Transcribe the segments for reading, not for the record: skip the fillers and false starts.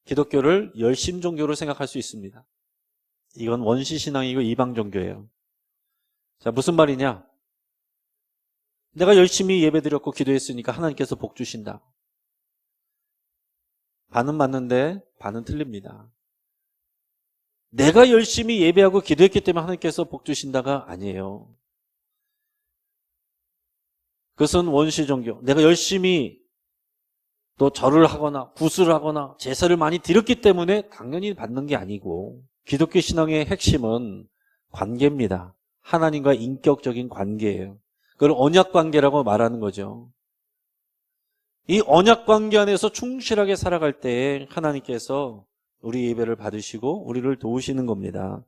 기독교를 열심 종교로 생각할 수 있습니다. 이건 원시 신앙이고 이방 종교예요. 자, 무슨 말이냐? 내가 열심히 예배드렸고 기도했으니까 하나님께서 복 주신다. 반은 맞는데 반은 틀립니다. 내가 열심히 예배하고 기도했기 때문에 하나님께서 복 주신다가 아니에요. 그것은 원시 종교. 내가 열심히 또 절을 하거나 구슬을 하거나 제사를 많이 드렸기 때문에 당연히 받는 게 아니고, 기독교 신앙의 핵심은 관계입니다. 하나님과 인격적인 관계예요. 그걸 언약 관계라고 말하는 거죠. 이 언약 관계 안에서 충실하게 살아갈 때 하나님께서 우리 예배를 받으시고 우리를 도우시는 겁니다.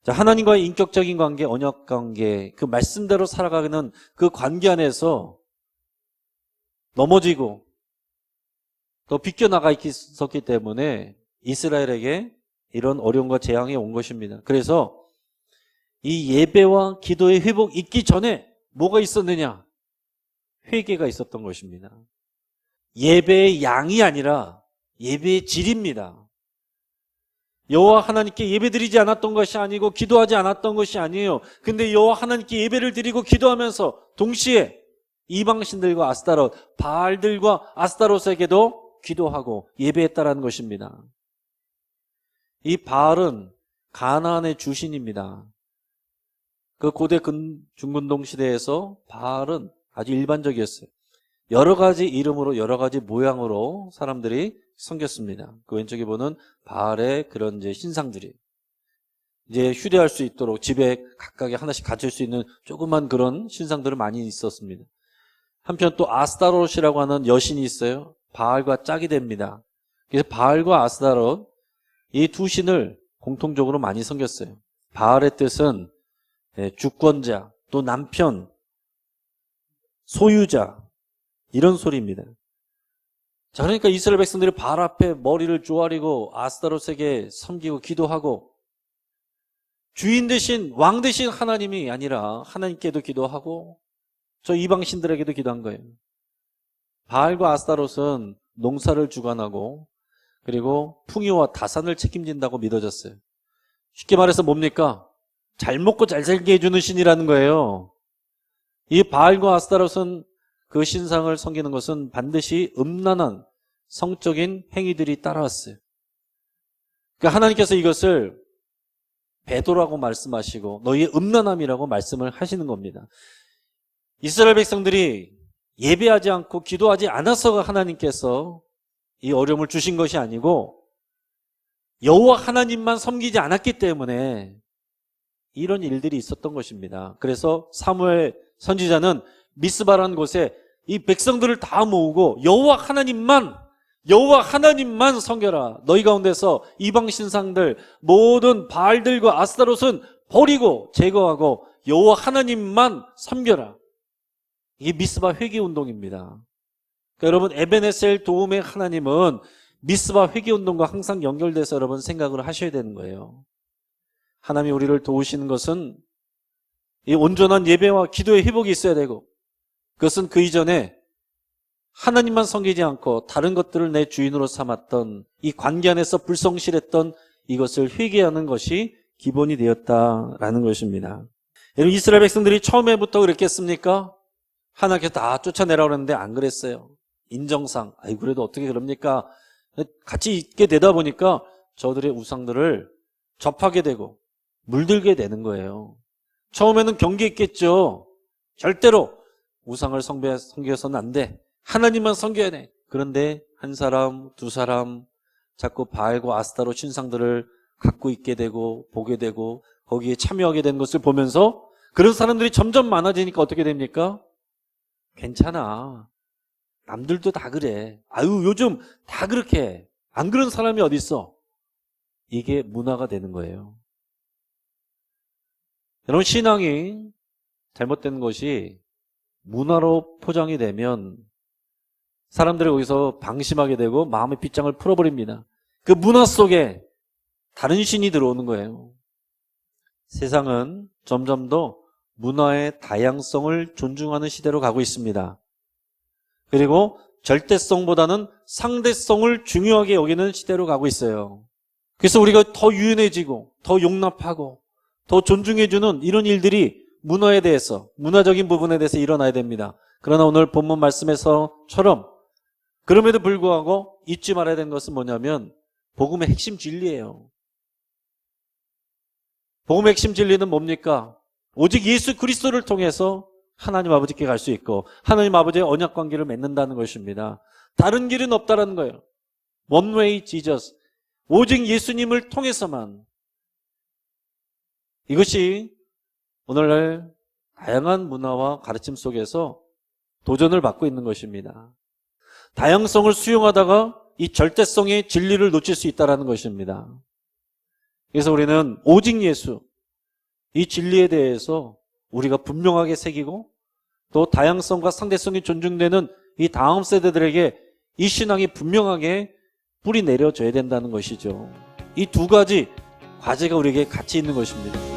자, 하나님과의 인격적인 관계, 언약 관계, 그 말씀대로 살아가는 그 관계 안에서 넘어지고 더 비껴나가 있었기 때문에 이스라엘에게 이런 어려움과 재앙이 온 것입니다. 그래서 이 예배와 기도의 회복 있기 전에 뭐가 있었느냐? 회개가 있었던 것입니다. 예배의 양이 아니라 예배의 질입니다. 여호와 하나님께 예배드리지 않았던 것이 아니고 기도하지 않았던 것이 아니에요. 근데 여호와 하나님께 예배를 드리고 기도하면서 동시에 이방신들과 아스타롯, 바알들과 아스타롯에게도 기도하고 예배했다라는 것입니다. 이 바알은 가나안의 주신입니다. 그 고대 중근동 시대에서 바알은 아주 일반적이었어요. 여러 가지 이름으로 여러 가지 모양으로 사람들이 섬겼습니다. 그 왼쪽에 보는 바알의 그런 이제 신상들이 이제 휴대할 수 있도록 집에 각각에 하나씩 갖출 수 있는 조그만 그런 신상들은 많이 있었습니다. 한편 또 아스타롯이라고 하는 여신이 있어요. 바알과 짝이 됩니다. 그래서 바알과 아스타롯 이 두 신을 공통적으로 많이 섬겼어요. 바알의 뜻은 주권자, 또 남편, 소유자, 이런 소리입니다. 자, 그러니까 이스라엘 백성들이 바알 앞에 머리를 조아리고 아스타롯에게 섬기고 기도하고, 주인 대신 왕 대신 하나님이 아니라 하나님께도 기도하고 저 이방 신들에게도 기도한 거예요. 바알과 아스타롯은 농사를 주관하고 그리고 풍요와 다산을 책임진다고 믿어졌어요. 쉽게 말해서 뭡니까? 잘 먹고 잘 살게 해주는 신이라는 거예요. 이 바알과 아스타롯은 그 신상을 섬기는 것은 반드시 음란한 성적인 행위들이 따라왔어요. 그러니까 하나님께서 이것을 배도라고 말씀하시고 너희의 음란함이라고 말씀을 하시는 겁니다. 이스라엘 백성들이 예배하지 않고 기도하지 않아서 하나님께서 이 어려움을 주신 것이 아니고 여호와 하나님만 섬기지 않았기 때문에 이런 일들이 있었던 것입니다. 그래서 사무엘 선지자는 미스바라는 곳에 이 백성들을 다 모으고 여호와 하나님만 섬겨라. 너희 가운데서 이방 신상들 모든 바알들과 아스타롯은 버리고 제거하고 여호와 하나님만 섬겨라. 이게 미스바 회개 운동입니다. 그러니까 여러분, 에베네셀 도움의 하나님은 미스바 회개 운동과 항상 연결돼서 여러분 생각을 하셔야 되는 거예요. 하나님이 우리를 도우시는 것은 이 온전한 예배와 기도의 회복이 있어야 되고, 그것은 그 이전에 하나님만 섬기지 않고 다른 것들을 내 주인으로 삼았던 이 관계 안에서 불성실했던 이것을 회개하는 것이 기본이 되었다라는 것입니다. 여러분, 이스라엘 백성들이 처음에부터 그랬겠습니까? 하나님께서 다 쫓아내라고 그랬는데 안 그랬어요. 인정상 그래도 어떻게 그럽니까? 같이 있게 되다 보니까 저들의 우상들을 접하게 되고 물들게 되는 거예요. 처음에는 경계했겠죠. 절대로 우상을 섬겨서는 안 돼. 하나님만 섬겨야 돼. 그런데 한 사람, 두 사람 자꾸 바알과 아스타롯 신상들을 갖고 있게 되고 보게 되고 거기에 참여하게 되는 것을 보면서 그런 사람들이 점점 많아지니까 어떻게 됩니까? 괜찮아. 남들도 다 그래. 요즘 다 그렇게 해. 안 그런 사람이 어디 있어? 이게 문화가 되는 거예요. 여러분, 신앙이 잘못된 것이 문화로 포장이 되면 사람들이 거기서 방심하게 되고 마음의 빗장을 풀어버립니다. 그 문화 속에 다른 신이 들어오는 거예요. 세상은 점점 더 문화의 다양성을 존중하는 시대로 가고 있습니다. 그리고 절대성보다는 상대성을 중요하게 여기는 시대로 가고 있어요. 그래서 우리가 더 유연해지고 더 용납하고 더 존중해주는 이런 일들이 문화에 대해서, 문화적인 부분에 대해서 일어나야 됩니다. 그러나 오늘 본문 말씀에서처럼 그럼에도 불구하고 잊지 말아야 되는 것은 뭐냐면 복음의 핵심 진리예요. 복음의 핵심 진리는 뭡니까? 오직 예수 그리스도를 통해서 하나님 아버지께 갈 수 있고 하나님 아버지의 언약 관계를 맺는다는 것입니다. 다른 길은 없다라는 거예요. One way Jesus. 오직 예수님을 통해서만. 이것이 오늘날 다양한 문화와 가르침 속에서 도전을 받고 있는 것입니다. 다양성을 수용하다가 이 절대성의 진리를 놓칠 수 있다는 것입니다. 그래서 우리는 오직 예수, 이 진리에 대해서 우리가 분명하게 새기고 또 다양성과 상대성이 존중되는 이 다음 세대들에게 이 신앙이 분명하게 뿌리 내려져야 된다는 것이죠. 이 두 가지 과제가 우리에게 같이 있는 것입니다.